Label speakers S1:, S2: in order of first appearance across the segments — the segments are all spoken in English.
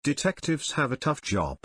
S1: Detectives have a tough job.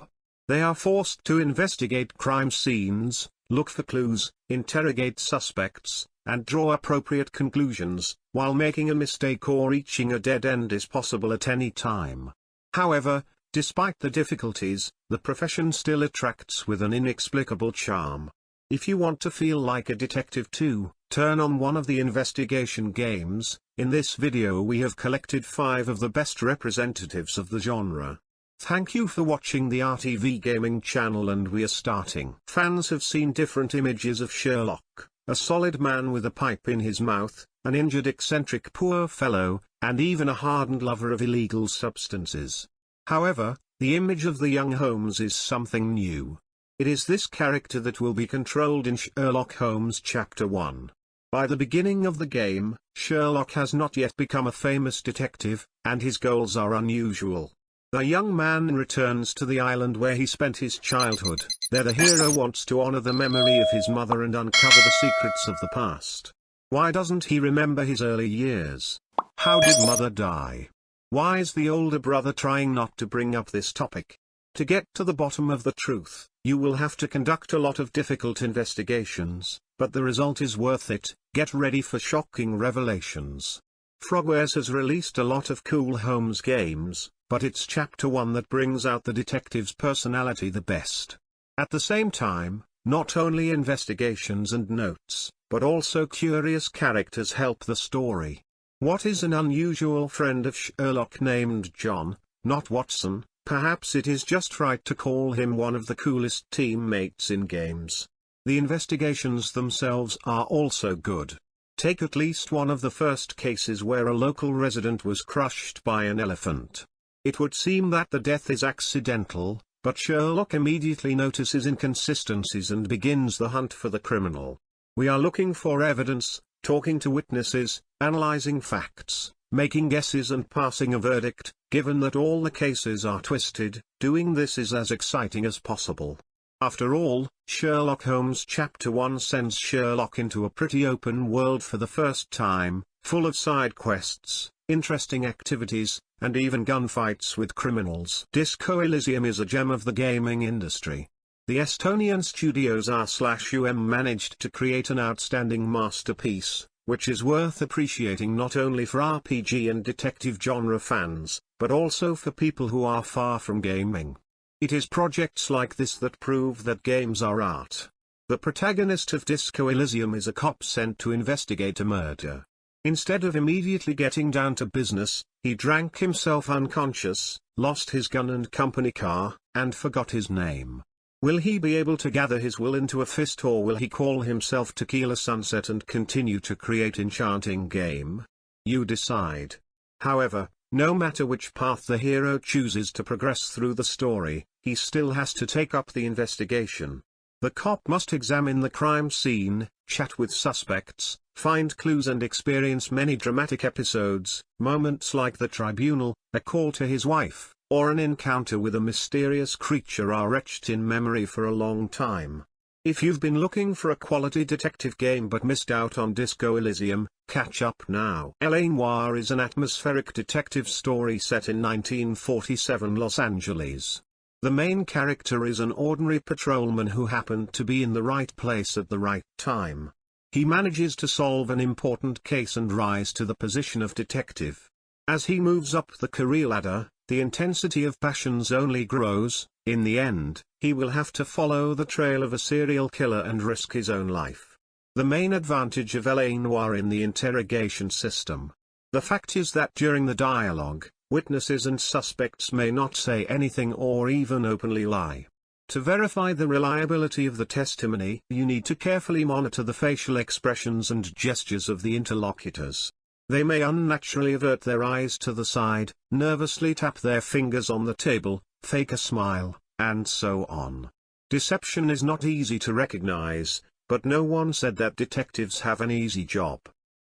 S1: They are forced to investigate crime scenes, look for clues, interrogate suspects, and draw appropriate conclusions, while making a mistake or reaching a dead end is possible at any time. However, despite the difficulties, the profession still attracts with an inexplicable charm. If you want to feel like a detective too, turn on one of the investigation games. In this video we have collected 5 of the best representatives of the genre. Thank you for watching the RTV Gaming channel, and we are starting. Fans have seen different images of Sherlock, a solid man with a pipe in his mouth, an injured eccentric poor fellow, and even a hardened lover of illegal substances. However, the image of the young Holmes is something new. It is this character that will be controlled in Sherlock Holmes Chapter 1. By the beginning of the game, Sherlock has not yet become a famous detective, and his goals are unusual. The young man returns to the island where he spent his childhood. There the hero wants to honor the memory of his mother and uncover the secrets of the past. Why doesn't he remember his early years? How did mother die? Why is the older brother trying not to bring up this topic? To get to the bottom of the truth, you will have to conduct a lot of difficult investigations, but the result is worth it. Get ready for shocking revelations. Frogwares has released a lot of cool Holmes games, but it's Chapter 1 that brings out the detective's personality the best. At the same time, not only investigations and notes, but also curious characters help the story. What is an unusual friend of Sherlock named John, not Watson? Perhaps it is just right to call him one of the coolest teammates in games. The investigations themselves are also good. Take at least one of the first cases where a local resident was crushed by an elephant. It would seem that the death is accidental, but Sherlock immediately notices inconsistencies and begins the hunt for the criminal. We are looking for evidence, talking to witnesses, analyzing facts, making guesses and passing a verdict. Given that all the cases are twisted, doing this is as exciting as possible. After all, Sherlock Holmes Chapter 1 sends Sherlock into a pretty open world for the first time, full of side quests, interesting activities, and even gunfights with criminals. Disco Elysium is a gem of the gaming industry. The Estonian studios R/UM managed to create an outstanding masterpiece, which is worth appreciating not only for RPG and detective genre fans, but also for people who are far from gaming. It is projects like this that prove that games are art. The protagonist of Disco Elysium is a cop sent to investigate a murder. Instead of immediately getting down to business, he drank himself unconscious, lost his gun and company car, and forgot his name. Will he be able to gather his will into a fist, or will he call himself Tequila Sunset and continue to create enchanting game? You decide. However, no matter which path the hero chooses to progress through the story, he still has to take up the investigation. The cop must examine the crime scene, chat with suspects, find clues and experience many dramatic episodes, moments like the tribunal, a call to his wife, or an encounter with a mysterious creature are etched in memory for a long time. If you've been looking for a quality detective game but missed out on Disco Elysium, catch up now. L.A. Noire is an atmospheric detective story set in 1947 Los Angeles. The main character is an ordinary patrolman who happened to be in the right place at the right time. He manages to solve an important case and rise to the position of detective. As he moves up the career ladder, the intensity of passions only grows. In the end, he will have to follow the trail of a serial killer and risk his own life. The main advantage of L.A. Noire in the interrogation system. The fact is that during the dialogue, witnesses and suspects may not say anything or even openly lie. To verify the reliability of the testimony, you need to carefully monitor the facial expressions and gestures of the interlocutors. They may unnaturally avert their eyes to the side, nervously tap their fingers on the table, fake a smile, and so on. Deception is not easy to recognize, but no one said that detectives have an easy job.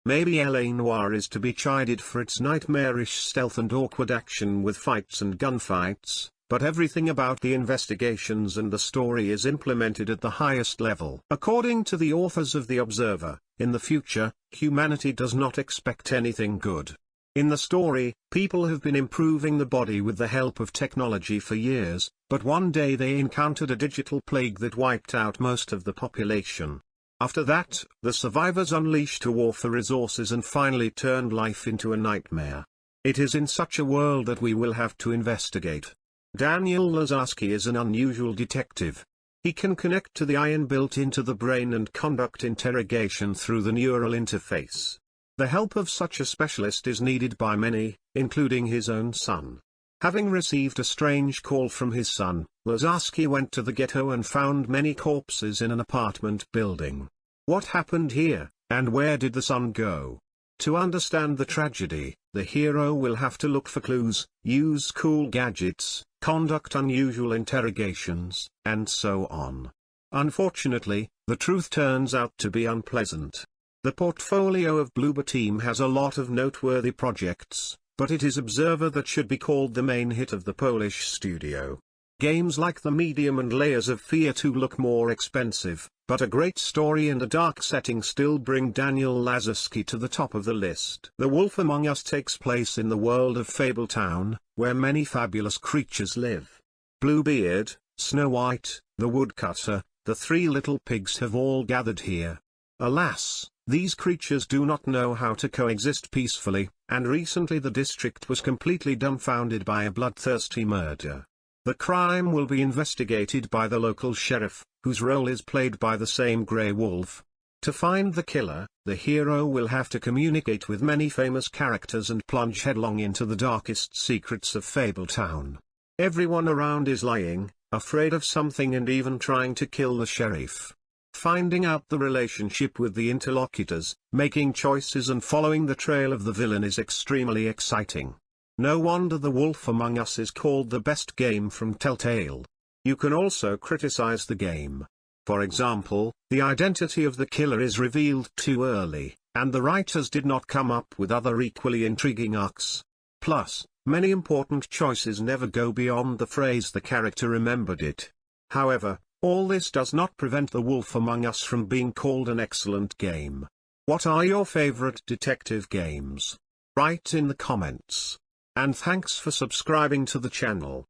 S1: Maybe L.A. Noire is to be chided for its nightmarish stealth and awkward action with fights and gunfights, but everything about the investigations and the story is implemented at the highest level. According to the authors of The Observer, in the future, humanity does not expect anything good. In the story, people have been improving the body with the help of technology for years, but one day they encountered a digital plague that wiped out most of the population. After that, the survivors unleashed a war for resources and finally turned life into a nightmare. It is in such a world that we will have to investigate. Daniel Lazarski is an unusual detective. He can connect to the iron built into the brain and conduct interrogation through the neural interface. The help of such a specialist is needed by many, including his own son. Having received a strange call from his son, Lazarski went to the ghetto and found many corpses in an apartment building. What happened here, and where did the son go? To understand the tragedy, the hero will have to look for clues, use cool gadgets, conduct unusual interrogations, and so on. Unfortunately, the truth turns out to be unpleasant. The portfolio of Bloober Team has a lot of noteworthy projects, but it is Observer that should be called the main hit of the Polish studio. Games like The Medium and Layers of Fear 2 look more expensive, but a great story and a dark setting still bring Daniel Lazarski to the top of the list. The Wolf Among Us takes place in the world of Fabletown, where many fabulous creatures live. Bluebeard, Snow White, the Woodcutter, the Three Little Pigs have all gathered here. Alas, these creatures do not know how to coexist peacefully, and recently the district was completely dumbfounded by a bloodthirsty murder. The crime will be investigated by the local sheriff, whose role is played by the same Grey Wolf. To find the killer, the hero will have to communicate with many famous characters and plunge headlong into the darkest secrets of Fabletown. Everyone around is lying, afraid of something and even trying to kill the sheriff. Finding out the relationship with the interlocutors, making choices and following the trail of the villain is extremely exciting. No wonder The Wolf Among Us is called the best game from Telltale. You can also criticize the game. For example, the identity of the killer is revealed too early, and the writers did not come up with other equally intriguing arcs. Plus, many important choices never go beyond the phrase "the character remembered it." However, all this does not prevent The Wolf Among Us from being called an excellent game. What are your favorite detective games? Write in the comments. And thanks for subscribing to the channel.